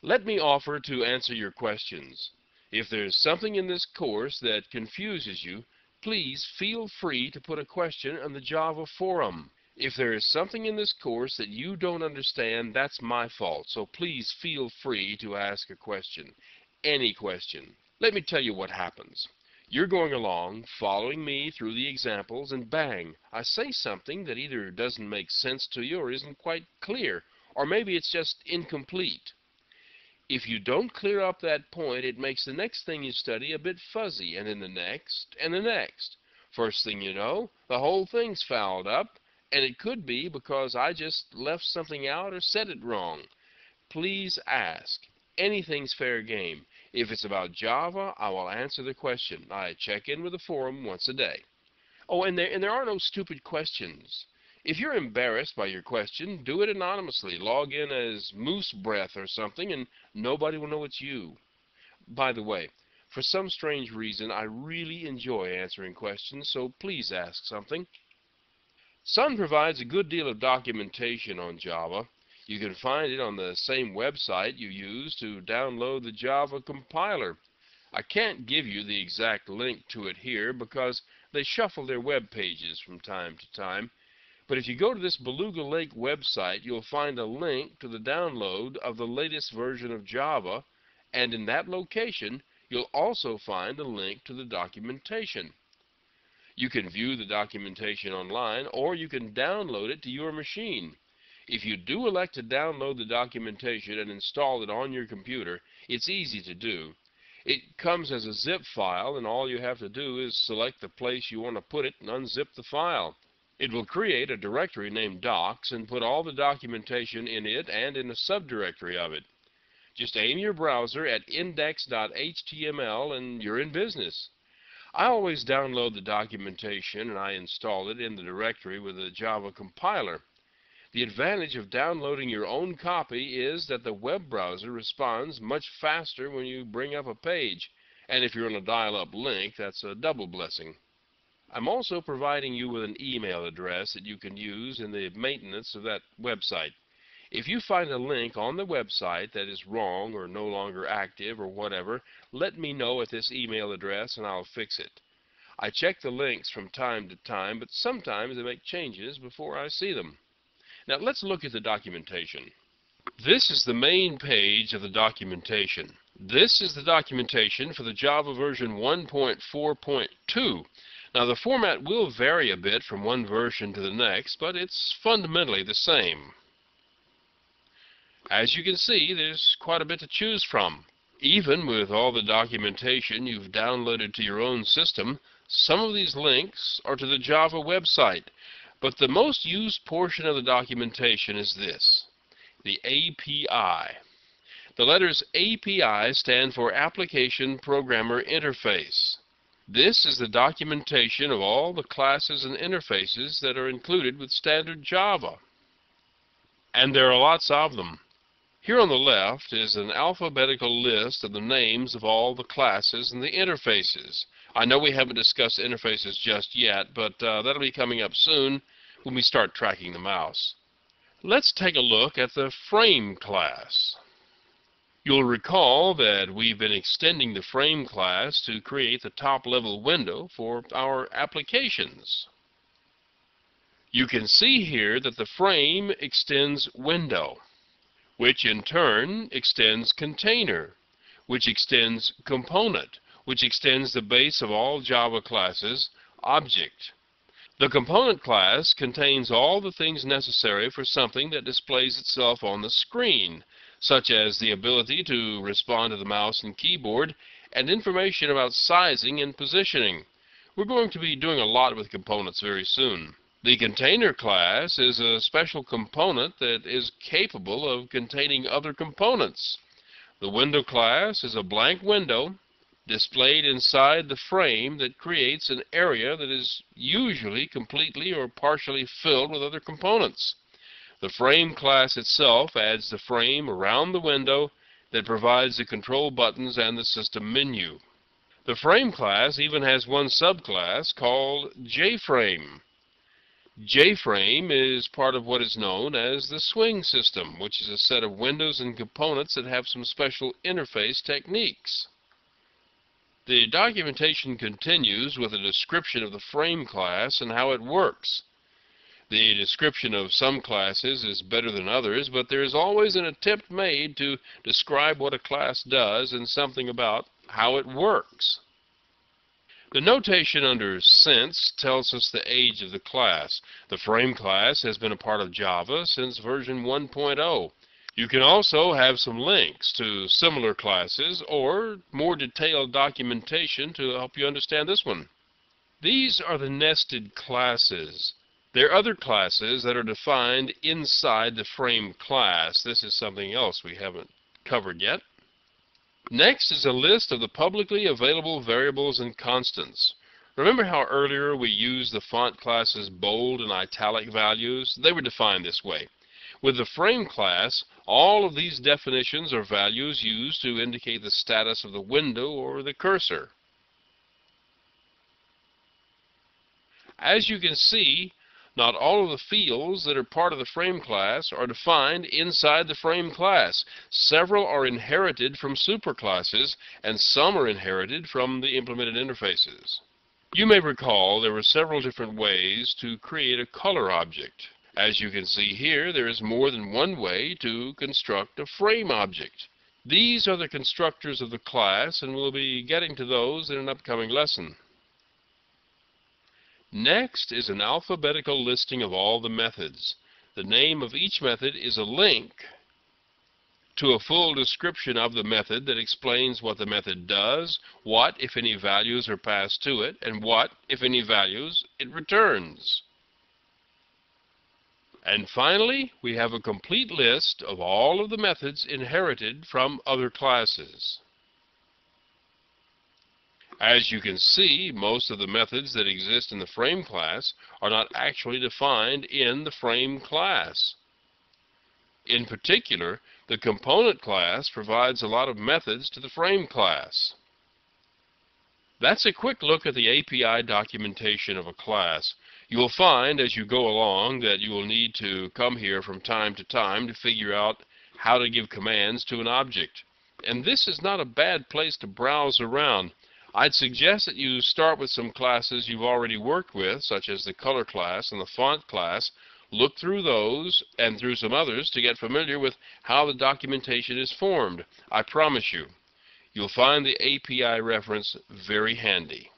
Let me offer to answer your questions. If there's something in this course that confuses you, please feel free to put a question on the Java forum. If there is something in this course that you don't understand, that's my fault, so please feel free to ask a question. Any question. Let me tell you what happens. You're going along, following me through the examples, and bang, I say something that either doesn't make sense to you or isn't quite clear, or maybe it's just incomplete. If you don't clear up that point, it makes the next thing you study a bit fuzzy, and then the next, and the next. First thing you know, the whole thing's fouled up, and it could be because I just left something out or said it wrong. Please ask. Anything's fair game. If it's about Java, I will answer the question. I check in with the forum once a day. Oh, and there are no stupid questions. If you're embarrassed by your question, do it anonymously. Log in as Moose Breath or something, and nobody will know it's you. By the way, for some strange reason, I really enjoy answering questions, so please ask something. Sun provides a good deal of documentation on Java. You can find it on the same website you use to download the Java compiler. I can't give you the exact link to it here because they shuffle their web pages from time to time. But if you go to this Beluga Lake website, you'll find a link to the download of the latest version of Java, and in that location, you'll also find a link to the documentation. You can view the documentation online, or you can download it to your machine. If you do elect to download the documentation and install it on your computer, it's easy to do. It comes as a zip file, and all you have to do is select the place you want to put it and unzip the file. It will create a directory named Docs and put all the documentation in it and in a subdirectory of it. Just aim your browser at index.html and you're in business. I always download the documentation and I install it in the directory with the Java compiler. The advantage of downloading your own copy is that the web browser responds much faster when you bring up a page, and if you're on a dial-up link, that's a double blessing. I'm also providing you with an email address that you can use in the maintenance of that website. If you find a link on the website that is wrong or no longer active or whatever, let me know at this email address and I'll fix it. I check the links from time to time, but sometimes I make changes before I see them. Now let's look at the documentation. This is the main page of the documentation. This is the documentation for the Java version 1.4.2. Now the format will vary a bit from one version to the next, but it's fundamentally the same. As you can see, there's quite a bit to choose from. Even with all the documentation you've downloaded to your own system, some of these links are to the Java website. But the most used portion of the documentation is this, the API. The letters API stand for Application Programmer Interface. This is the documentation of all the classes and interfaces that are included with standard Java. And there are lots of them. Here on the left is an alphabetical list of the names of all the classes and the interfaces. I know we haven't discussed interfaces just yet, but that'll be coming up soon when we start tracking the mouse. Let's take a look at the frame class. You'll recall that we've been extending the frame class to create the top-level window for our applications. You can see here that the frame extends window, which in turn extends container, which extends component, which extends the base of all Java classes, object. The component class contains all the things necessary for something that displays itself on the screen, such as the ability to respond to the mouse and keyboard, and information about sizing and positioning. We're going to be doing a lot with components very soon. The container class is a special component that is capable of containing other components. The window class is a blank window displayed inside the frame that creates an area that is usually completely or partially filled with other components. The frame class itself adds the frame around the window that provides the control buttons and the system menu. The frame class even has one subclass called JFrame. J-frame is part of what is known as the swing system, which is a set of windows and components that have some special interface techniques. The documentation continues with a description of the frame class and how it works. The description of some classes is better than others, but there is always an attempt made to describe what a class does and something about how it works. The notation under since tells us the age of the class. The frame class has been a part of Java since version 1.0. You can also have some links to similar classes or more detailed documentation to help you understand this one. These are the nested classes. There are other classes that are defined inside the frame class. This is something else we haven't covered yet. Next is a list of the publicly available variables and constants. Remember how earlier we used the font class's bold and italic values? They were defined this way. With the frame class, all of these definitions are values used to indicate the status of the window or the cursor. As you can see, not all of the fields that are part of the frame class are defined inside the frame class. Several are inherited from superclasses, and some are inherited from the implemented interfaces. You may recall there were several different ways to create a color object. As you can see here, there is more than one way to construct a frame object. These are the constructors of the class, and we'll be getting to those in an upcoming lesson. Next is an alphabetical listing of all the methods. The name of each method is a link to a full description of the method that explains what the method does, what, if any, values are passed to it, and what, if any, values it returns. And finally, we have a complete list of all of the methods inherited from other classes. As you can see, most of the methods that exist in the frame class are not actually defined in the frame class. In particular, the component class provides a lot of methods to the frame class. That's a quick look at the API documentation of a class. You will find as you go along that you will need to come here from time to time to figure out how to give commands to an object. And this is not a bad place to browse around. I'd suggest that you start with some classes you've already worked with, such as the color class and the font class. Look through those and through some others to get familiar with how the documentation is formed. I promise you, you'll find the API reference very handy.